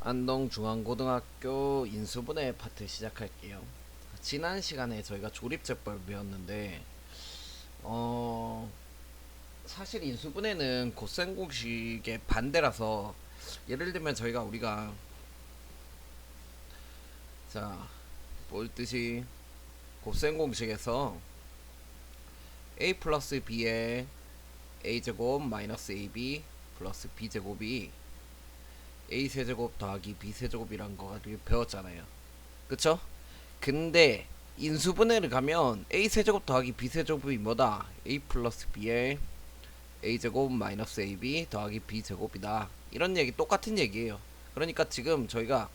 안동중앙고등학교 인수분해 파트 시작할게요. 지난 시간에 저희가 조립제법을 배웠는데 어 사실 인수분해는 곱셈 공식의 반대라서, 예를 들면 우리가 자 볼 듯이 곱셈 공식에서 a 플러스 b의 a제곱 마이너스 ab 플러스 b제곱이 a 세제곱 더하기 b 세제곱이란 거가 배웠잖아요. 그쵸? 근데 인수분해를 가면 a 세제곱 더하기 b 세제곱이 뭐다? a 플러스 b의 a 제곱 마이너스 ab 더하기 b 제곱이다. 이런 얘기 똑같은 얘기예요. 그러니까 지금 저희가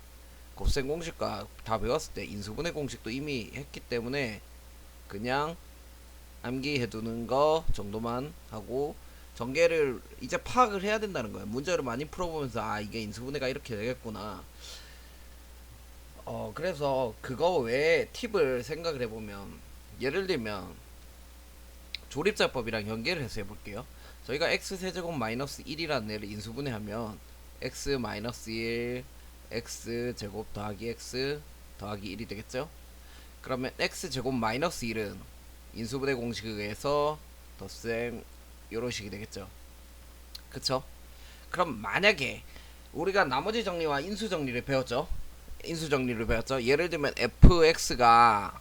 곱셈 공식과 다 배웠을 때 인수분해 공식도 이미 했기 때문에 그냥 암기해두는 거 정도만 하고 전개를 이제 파악을 해야 된다는 거예요. 문제를 많이 풀어보면서 아, 이게 인수분해가 이렇게 되겠구나. 그래서 그거 외에 팁을 생각을 해보면, 예를 들면 조립자법이랑 연계를 해서 해볼게요. 저희가 x세제곱 마이너스 1이라는 애를 인수분해하면 x 마이너스 1 x제곱 더하기 x 더하기 1이 되겠죠. 그러면 x제곱 마이너스 1은 인수분해 공식에 의해서 덧셈 요런 식이 되겠죠. 그쵸? 그럼 만약에 우리가 나머지 정리와 인수 정리를 배웠죠. 예를 들면 fx가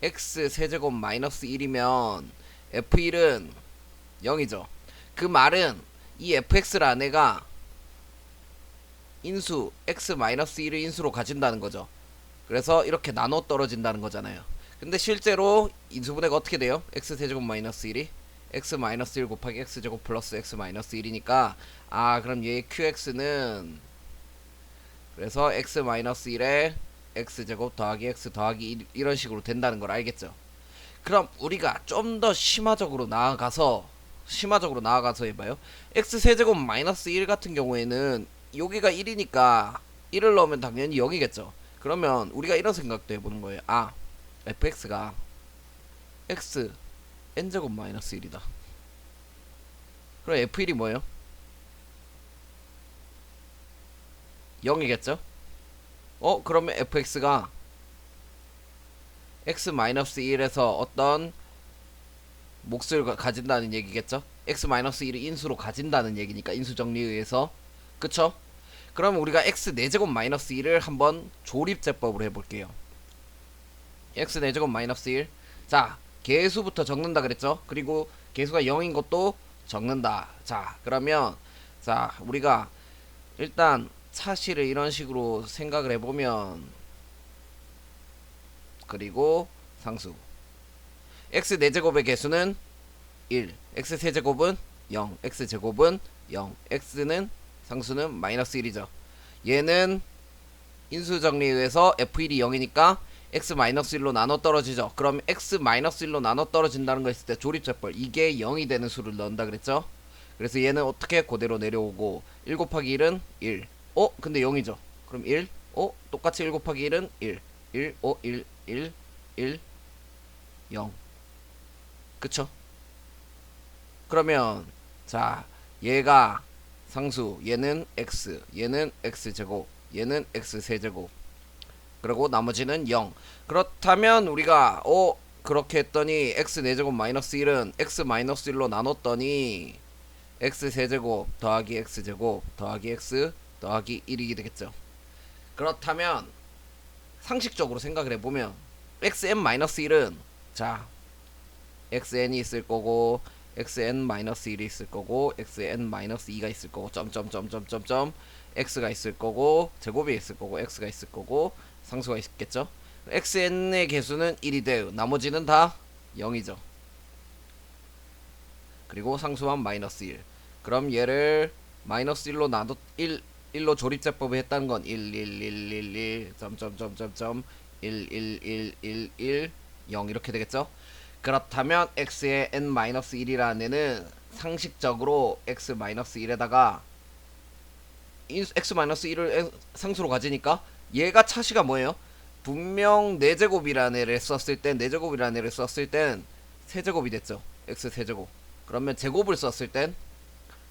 x 세제곱 마이너스 1이면 f1은 0이죠. 그 말은 이 fx라는 애가 인수 x 마이너스 1을 인수로 가진다는 거죠. 그래서 이렇게 나눠 떨어진다는 거잖아요. 근데 실제로 인수분해가 어떻게 돼요? x 세제곱 마이너스 1이 x 마이너스 1 곱하기 x 제곱 플러스 x 마이너스 1이니까 아, 그럼 얘의 qx는 그래서 x 마이너스 1에 x 제곱 더하기 x 더하기 1 이런 식으로 된다는 걸 알겠죠? 그럼 우리가 좀 더 심화적으로 나아가서 해봐요. x 세제곱 마이너스 1 같은 경우에는 여기가 1이니까 1을 넣으면 당연히 0이겠죠. 그러면 우리가 이런 생각도 해보는 거예요. 아, fx가 x n제곱 마이너스 1이다. 그럼 f1이 뭐예요? 0이겠죠? 그러면 fx가 x 마이너스 1에서 어떤 몫을 가진다는 얘기겠죠? x 마이너스 1을 인수로 가진다는 얘기니까 인수 정리에 의해서. 그쵸? 그럼 우리가 x 4제곱 마이너스 1을 한번 조립제법으로 해볼게요. x 4제곱 마이너스 1. 자, 개수부터 적는다 그랬죠? 그리고 개수가 0인 것도 적는다. 자, 그러면 자, 우리가 일단 차식을 이런 식으로 생각을 해보면, 그리고 상수 x 4제곱의 개수는 1, x 세제곱은 0, x 제곱은 0, x는 상수는 마이너스 1이죠. 얘는 인수 정리에 의해서 f1이 0이니까 x 마이너스 1로 나눠 떨어지죠. 그럼 x 마이너스 1로 나눠 떨어진다는 거 있을 때 조립제법 이게 0이 되는 수를 넣는다 그랬죠. 그래서 얘는 어떻게 그대로 내려오고 1 곱하기 1은 1. 근데 0이죠. 그럼 1. 똑같이 1 곱하기 1은 1. 1, 1, 1, 1, 0. 그쵸? 그러면 자, 얘가 상수, 얘는 x, 얘는 x제곱, 얘는 x세제곱, 그리고 나머지는 0. 그렇다면 우리가 그렇게 했더니 x 4제곱 마이너스 1은 x 마이너스 1로 나눴더니 x세제곱 더하기 x제곱 더하기 x 더하기 1이 되겠죠. 그렇다면 상식적으로 생각을 해보면 xn 마이너스 1은 자, xn이 있을 거고 xn-1이 있을 거고 xn-2가 있을 거고 점점점점점점 x가 있을 거고 제곱이 있을 거고 x가 있을 거고 상수가 있겠죠. xn의 개수는 1이 돼요. 나머지는 다 0이죠. 그리고 상수만 마이너스 1. 그럼 얘를 마이너스 1로 1로 조립제법을 했다는 건 1, 1, 1, 1, 1, 점점점점점 1, 1, 1, 1, 1, 0 이렇게 되겠죠. 그렇다면 x의 n-1이라는 애는 상식적으로 x-1에다가 x-1을 상수로 가지니까 얘가 차시가 뭐예요? 분명 4제곱이라는 애를 썼을 땐 3제곱이 됐죠. x 세제곱. 그러면 제곱을 썼을 땐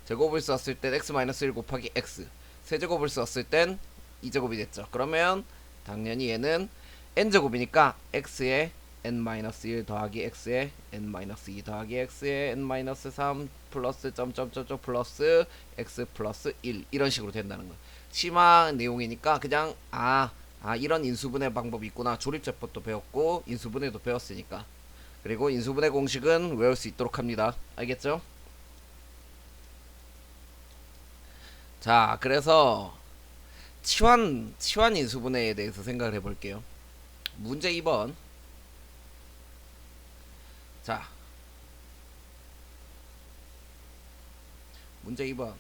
x-1 곱하기 x, 세제곱을 썼을 땐 2제곱이 됐죠. 그러면 당연히 얘는 n제곱이니까 x에 n-1 더하기 x에 n-2 더하기 x에 n-3 플러스 점점점점 플러스 x 플러스 1 이런 식으로 된다는 거예요. 심화 내용이니까 그냥 이런 인수분해 방법이 있구나. 조립제법도 배웠고 인수분해도 배웠으니까. 그리고 인수분해 공식은 외울 수 있도록 합니다. 알겠죠? 자, 그래서 치환 인수분해에 대해서 생각을 해볼게요. 문제 2번. 자, 문제 2번.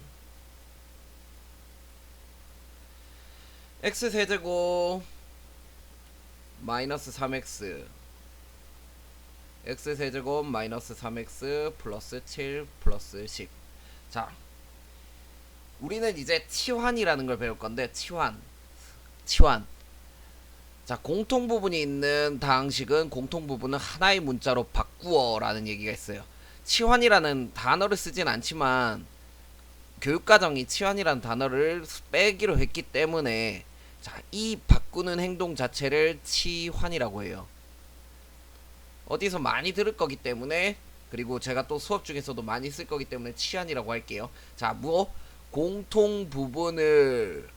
x세제곱 마이너스 3x x세제곱 마이너스 3x 플러스 7 플러스 10. 자, 우리는 이제 치환이라는 걸 배울 건데 치환. 자, 공통부분이 있는 다항식은 공통부분은 하나의 문자로 바꾸어 라는 얘기가 있어요. 치환이라는 단어를 쓰진 않지만 교육과정이 치환이라는 단어를 빼기로 했기 때문에 자, 이 바꾸는 행동 자체를 치환이라고 해요. 어디서 많이 들을 거기 때문에, 그리고 제가 또 수업 중에서도 많이 쓸 거기 때문에 치환이라고 할게요. 자, 공통 부분을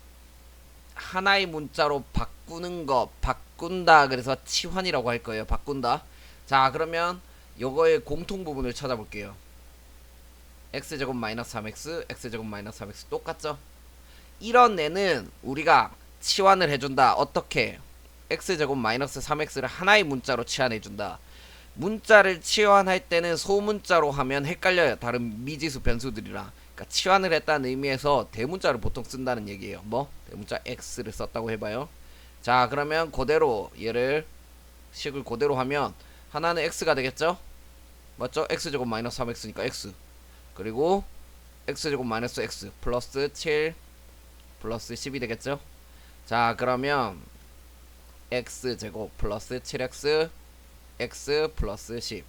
하나의 문자로 바꾸는 거, 바꾼다. 그래서 치환이라고 할 거예요. 바꾼다. 자, 그러면 요거의 공통 부분을 찾아볼게요. x제곱 마이너스 3x, x제곱 마이너스 3x 똑같죠? 이런 애는 우리가 치환을 해준다. 어떻게? x제곱 마이너스 3x를 하나의 문자로 치환해준다. 문자를 치환할 때는 소문자로 하면 헷갈려요. 다른 미지수 변수들이랑. 그러니까 치환을 했다는 의미에서 대문자를 보통 쓴다는 얘기예요. 대문자 x를 썼다고 해봐요. 자, 그러면 그대로 얘를 식을 그대로 하면 하나는 x가 되겠죠? 맞죠? x제곱 마이너스 3x니까 x. 그리고 x제곱 마이너스 x 플러스 7 플러스 10이 되겠죠? 자, 그러면 x제곱 플러스 7x x 플러스 10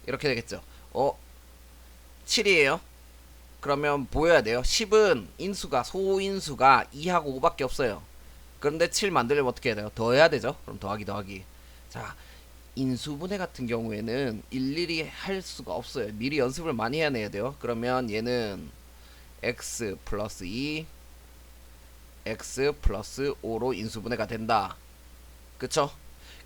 이렇게 되겠죠. 7이에요. 그러면 보여야 돼요. 10은 소인수가 2하고 5밖에 없어요. 그런데 7 만들려면 어떻게 해야 돼요? 더해야 되죠. 그럼 더하기. 자, 인수분해 같은 경우에는 일일이 할 수가 없어요. 미리 연습을 많이 해야 돼요. 그러면 얘는 x 플러스 2 x 플러스 5로 인수분해가 된다. 그쵸?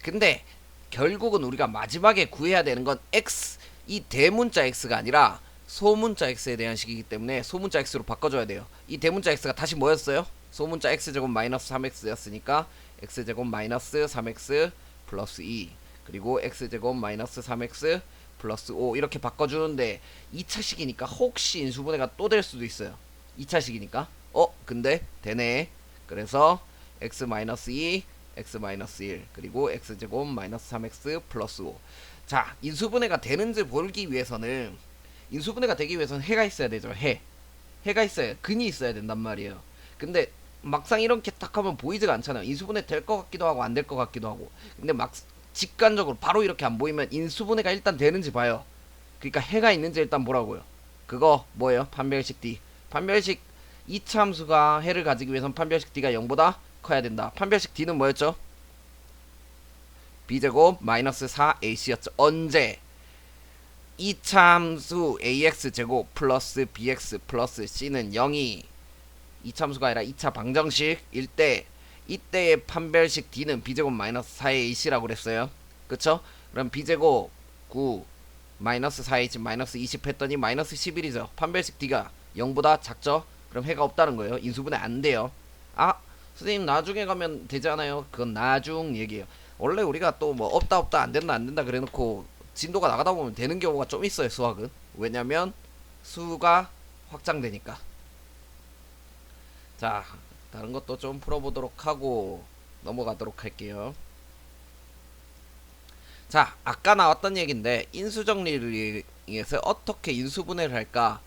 근데 결국은 우리가 마지막에 구해야 되는 건 x, 이 대문자 x가 아니라 소문자 x에 대한 식이기 때문에 소문자 x로 바꿔줘야 돼요. 이 대문자 x가 다시 뭐였어요? 소문자 x제곱 마이너스 3x였으니까 x제곱 마이너스 3x 플러스 2 그리고 x제곱 마이너스 3x 플러스 5 이렇게 바꿔주는데 2차식이니까 혹시 인수분해가 또 될 수도 있어요. 2차식이니까 근데 되네. 그래서 x 마이너스 2 x 마이너스 1 그리고 x제곱 마이너스 3x 플러스 5. 자, 인수분해가 되는지 보기 위해서는 인수분해가 되기 위해서는 해가 있어야 되죠. 해가 있어야, 근이 있어야 된단 말이에요. 근데 막상 이렇게 딱 하면 보이지가 않잖아요. 인수분해 될 것 같기도 하고 안 될 것 같기도 하고. 근데 막 직관적으로 바로 이렇게 안 보이면 인수분해가 일단 되는지 봐요. 그러니까 해가 있는지 일단 보라고요. 그거 뭐예요? 판별식 D. 판별식 이차함수가 해를 가지기 위해선 판별식 D가 0보다 커야 된다. 판별식 D는 뭐였죠? B제곱 마이너스 4AC였죠. 언제? 이차함수 AX제곱 플러스 BX 플러스 C는 0이 이차함수가 아니라 2차 방정식일 때, 이때의 판별식 D는 B제곱 마이너스 4AC라고 그랬어요. 그쵸? 그럼 B제곱 9 마이너스 4AC 마이너스 20 했더니 마이너스 11이죠. 판별식 D가 0보다 작죠? 그럼 해가 없다는 거예요. 인수분해 안 돼요. 선생님 나중에 가면 되지 않아요? 그건 나중 얘기예요. 원래 우리가 또 뭐 없다 안 된다 그래놓고 진도가 나가다 보면 되는 경우가 좀 있어요. 수학은. 왜냐면 수가 확장되니까. 자, 다른 것도 좀 풀어보도록 하고 넘어가도록 할게요. 자, 아까 나왔던 얘기인데 인수정리를 위해서 어떻게 인수분해를 할까?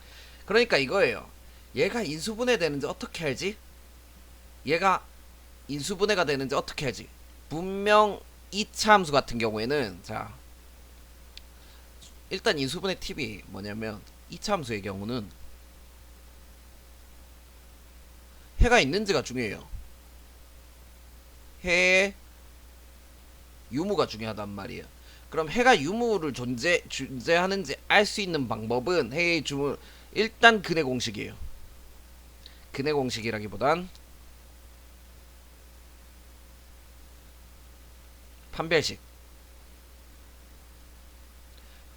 그러니까 이거예요. 얘가 인수분해 되는지 어떻게 알지? 얘가 인수분해가 되는지 어떻게 알지? 분명 2차 함수 같은 경우에는, 자, 일단 인수분해 팁이 뭐냐면 2차 함수의 경우는 해가 있는지가 중요해요. 해의 유무가 중요하단 말이에요. 그럼 해가 유무를 존재하는지 알 수 있는 방법은 해의 주무 일단 근해 공식이에요. 근해 공식이라기보단 판별식.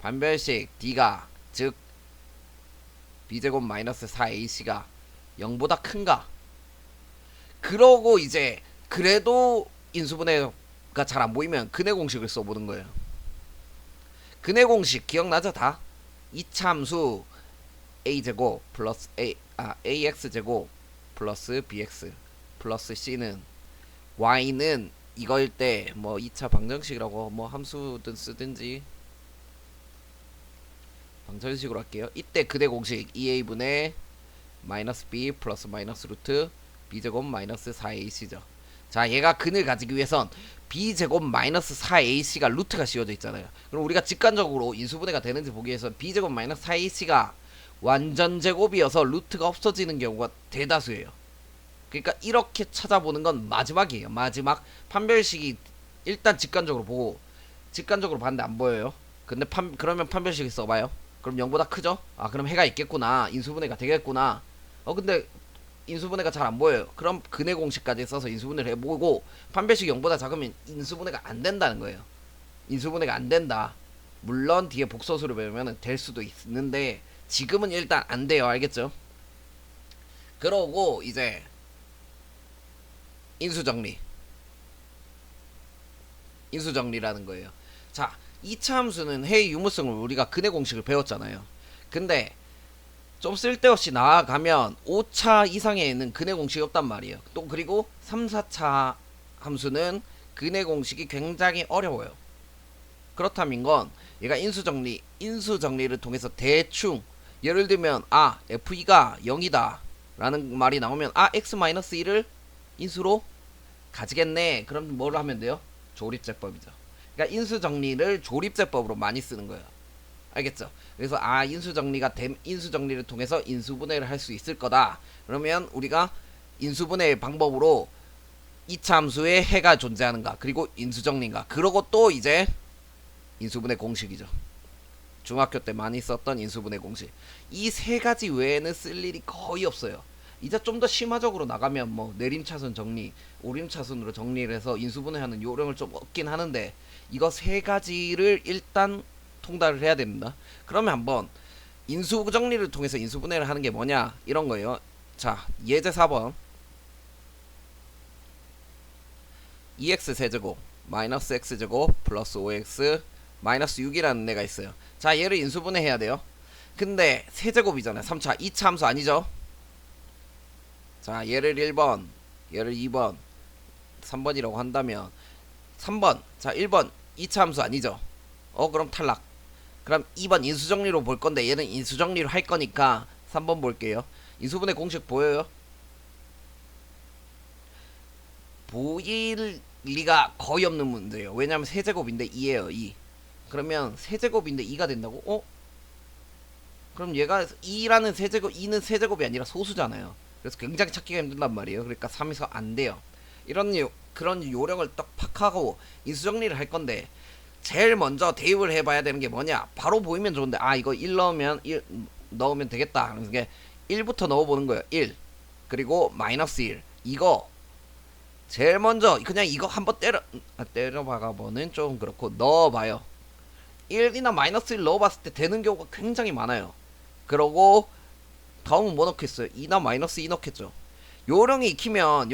판별식 D가 즉 B제곱 마이너스 4AC가 0보다 큰가. 그러고 이제 그래도 인수분해가 잘 안 보이면 근해 공식을 써보는 거예요. 근해 공식 기억나죠 다? 이차함수 a제곱 플러스 ax제곱 플러스 bx 플러스 c는 y는 이거일 때 뭐 2차 방정식이라고 뭐 함수든 쓰든지 방정식으로 할게요. 이때 근해 공식 2a분의 마이너스 b 플러스 마이너스 루트 b제곱 마이너스 4ac죠. 자, 얘가 근을 가지기 위해선 b제곱 마이너스 4ac가 루트가 씌워져 있잖아요. 그럼 우리가 직관적으로 인수분해가 되는지 보기 위해서 b제곱 마이너스 4ac가 완전 제곱이어서 루트가 없어지는 경우가 대다수예요. 그러니까 이렇게 찾아보는 건 마지막이에요. 마지막 판별식이 일단 직관적으로 보고 직관적으로 봤는데 안 보여요. 근데 그러면 판별식을 써봐요. 그럼 0보다 크죠? 아, 그럼 해가 있겠구나. 인수분해가 되겠구나. 근데 인수분해가 잘 안 보여요. 그럼 근해 공식까지 써서 인수분해를 해보고 판별식 0보다 작으면 인수분해가 안 된다는 거예요. 인수분해가 안 된다. 물론 뒤에 복소수를 배우면 될 수도 있는데 지금은 일단 안 돼요. 알겠죠? 그러고 이제 인수정리라는 거예요. 자, 2차 함수는 해의 유무성을 우리가 근해 공식을 배웠잖아요. 근데 좀 쓸데없이 나아가면 5차 이상에는 근해 공식이 없단 말이에요. 또 그리고 3, 4차 함수는 근해 공식이 굉장히 어려워요. 그렇다면 이건 얘가 인수정리를 통해서 대충 예를 들면 FE가 0이다 라는 말이 나오면 X-1을 인수로 가지겠네. 그럼 뭘 하면 돼요? 조립제법이죠. 그러니까 인수정리를 조립제법으로 많이 쓰는 거예요. 알겠죠? 그래서 인수정리를 통해서 인수분해를 할 수 있을 거다. 그러면 우리가 인수분해의 방법으로 2차 함수에 해가 존재하는가, 그리고 인수정리인가, 그러고 또 이제 인수분해 공식이죠. 중학교 때 많이 썼던 인수분해 공식. 이 세 가지 외에는 쓸 일이 거의 없어요. 이제 좀 더 심화적으로 나가면 뭐 내림차순 정리, 오림차순으로 정리를 해서 인수분해하는 요령을 좀 얻긴 하는데 이거 세 가지를 일단 통달을 해야 됩니다. 그러면 한번 인수정리를 통해서 인수분해를 하는 게 뭐냐 이런 거예요. 자, 예제 4번 2x 세제곱 마이너스 x제곱 플러스 5x 마이너스 6이라는 애가 있어요. 자, 얘를 인수분해 해야 돼요. 근데 세제곱이잖아요. 3차 2차 함수 아니죠? 자, 얘를 1번 얘를 2번 3번이라고 한다면 3번 자 1번 2차 함수 아니죠? 그럼 탈락. 그럼 2번 인수정리로 볼 건데 얘는 인수정리로 할 거니까 3번 볼게요. 인수분해 공식 보여요? 보일 리가 거의 없는 문제예요. 왜냐면 세제곱인데 2예요. 2. 그러면 세제곱인데 2가 된다고? 그럼 얘가 2라는 세제곱, 2는 세제곱이 아니라 소수잖아요. 그래서 굉장히 찾기가 힘든단 말이에요. 그러니까 3에서 안 돼요. 그런 요령을 딱 팍하고 인수정리를 할 건데 제일 먼저 대입을 해봐야 되는 게 뭐냐? 바로 보이면 좋은데 이거 1 넣으면 되겠다. 그래서 1부터 넣어보는 거예요. 1 그리고 마이너스 1 이거 제일 먼저 그냥 이거 한번 때려박아보는 좀 그렇고 넣어봐요. 1이나 마이너스 1 넣어봤을 때 되는 경우가 굉장히 많아요. 그러고 다음은 뭐 넣겠어요? 2나 마이너스 2 넣겠죠. 요령이 익히면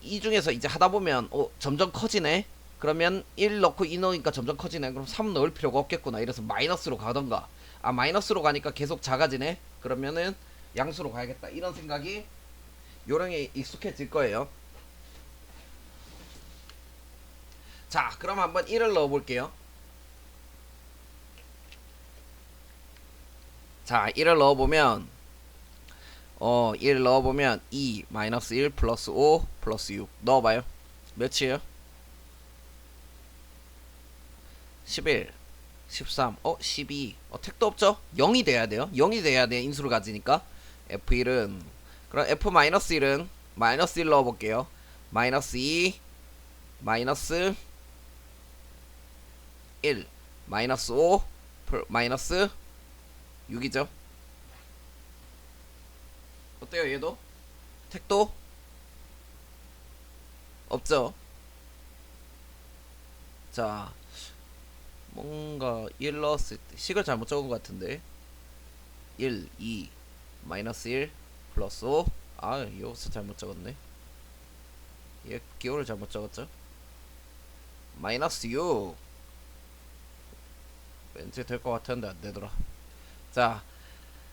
이 중에서 이제 하다보면 점점 커지네. 그러면 1 넣고 2 넣으니까 점점 커지네. 그럼 3 넣을 필요가 없겠구나. 이래서 마이너스로 가던가. 마이너스로 가니까 계속 작아지네. 그러면은 양수로 가야겠다. 이런 생각이 요령에 익숙해질 거예요. 자, 그럼 한번 1을 넣어볼게요. 자, 1을 넣어보면 1을 넣어보면 2 마이너스 1 플러스 5 플러스 6 넣어봐요. 몇이에요? 11 13 12 택도 없죠? 0이 돼야 돼요. 0이 돼야 돼. 인수를 가지니까 F1은 그럼 F-1은 마이너스 1 넣어볼게요. 마이너스 2 마이너스 1 마이너스 5 마이너스 6이죠. 어때요 얘도? 택도? 없죠. 자 뭔가 1 넣었을 때 식을 잘못 적은 것 같은데 1, 2 마이너스 1 플러스 5 아 여기서 잘못 적었네. 얘 기호를 잘못 적었죠. 마이너스 6 왠지 될 것 같았는데 안 되더라. 자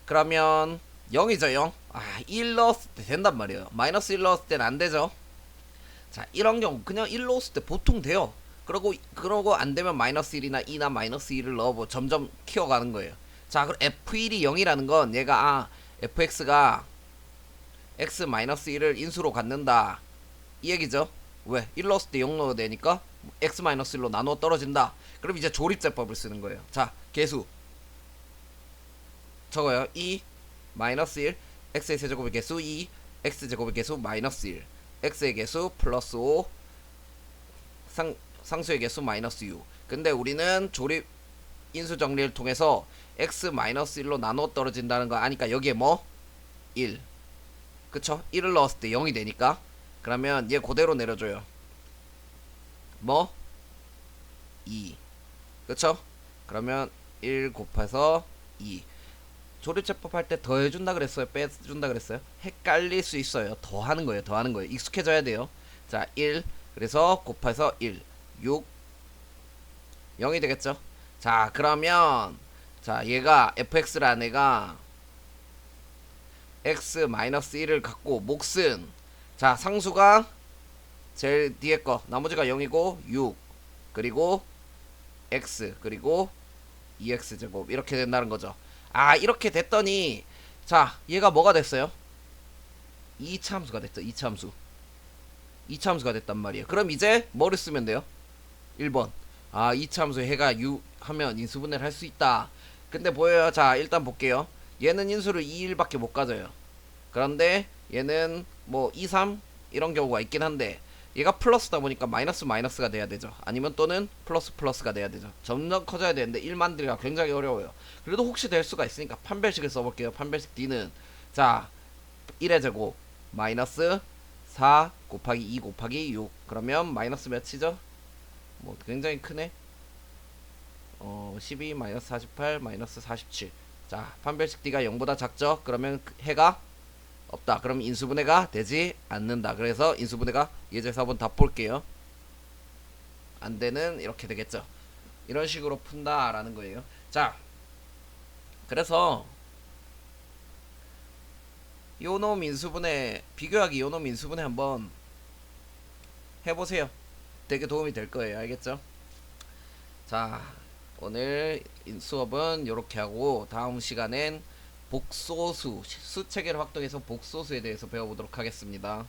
그러면 0이죠 0. 아 1 넣었을 때 된단 말이에요. 마이너스 1 넣었을 때는 안 되죠. 자 이런 경우 그냥 1 넣었을 때 보통 돼요. 그러고 안 되면 마이너스 1이나 2나 마이너스 2를 넣어보 점점 키워가는 거예요. 자 그럼 F1이 0이라는 건 얘가 fx가 x 마이너스 1을 인수로 갖는다 이 얘기죠. 왜? 1 넣었을 때 0 넣어야 되니까 x 마이너스 1로 나누어 떨어진다. 그럼 이제 조립제법을 쓰는 거예요. 자 계수 적어요. 2 마이너스 1 x의 세제곱의 개수 2 x제곱의 개수 마이너스 1 x의 개수 플러스 5 상수의 개수 마이너스 6. 근데 우리는 조립 인수 정리를 통해서 x 마이너스 1로 나눠 떨어진다는 거 아니까 여기에 뭐? 1. 그쵸? 1을 넣었을 때 0이 되니까 그러면 얘 그대로 내려줘요. 뭐? 2. 그쵸? 그러면 1 곱해서 2. 조립제법 할 때 더해준다 그랬어요? 빼준다 그랬어요? 헷갈릴 수 있어요. 더하는 거예요. 더하는 거예요. 익숙해져야 돼요. 자 1 그래서 곱해서 1 6 0이 되겠죠. 자 그러면 자 얘가 fx라는 애가 x 마이너스 1을 갖고 몫은 자 상수가 제일 뒤에 거 나머지가 0이고 6 그리고 x 그리고 2x제곱 이렇게 된다는 거죠. 아 이렇게 됐더니 자 얘가 뭐가 됐어요? 2차함수가 됐죠. 2차함수가 됐단 말이에요. 그럼 이제 뭐를 쓰면 돼요? 1번 아 2차함수 해가 6 하면 인수분해를 할 수 있다. 근데 보여요. 자 일단 볼게요. 얘는 인수를 2, 1밖에 못 가져요. 그런데 얘는 뭐 2, 3 이런 경우가 있긴 한데 얘가 플러스다 보니까 마이너스 마이너스가 돼야 되죠. 아니면 또는 플러스 플러스가 돼야 되죠. 점점 커져야 되는데 1 만들기가 굉장히 어려워요. 그래도 혹시 될 수가 있으니까 판별식을 써볼게요. 판별식 D는 자 1의 제곱 마이너스 4 곱하기 2 곱하기 6 그러면 마이너스 몇이죠? 뭐 굉장히 크네. 12 마이너스 48 마이너스 47. 자 판별식 D가 0보다 작죠? 그러면 해가 없다. 그럼 인수분해가 되지 않는다. 그래서 인수분해가 예제에서 한번 다 볼게요. 안되는 이렇게 되겠죠. 이런 식으로 푼다 라는 거예요. 자 그래서 요놈 인수분해 비교하기 요놈 인수분해 한번 해보세요. 되게 도움이 될 거예요. 알겠죠? 자 오늘 수업은 이렇게 하고 다음 시간엔 복소수 수체계를 확동해서 복소수에 대해서 배워보도록 하겠습니다.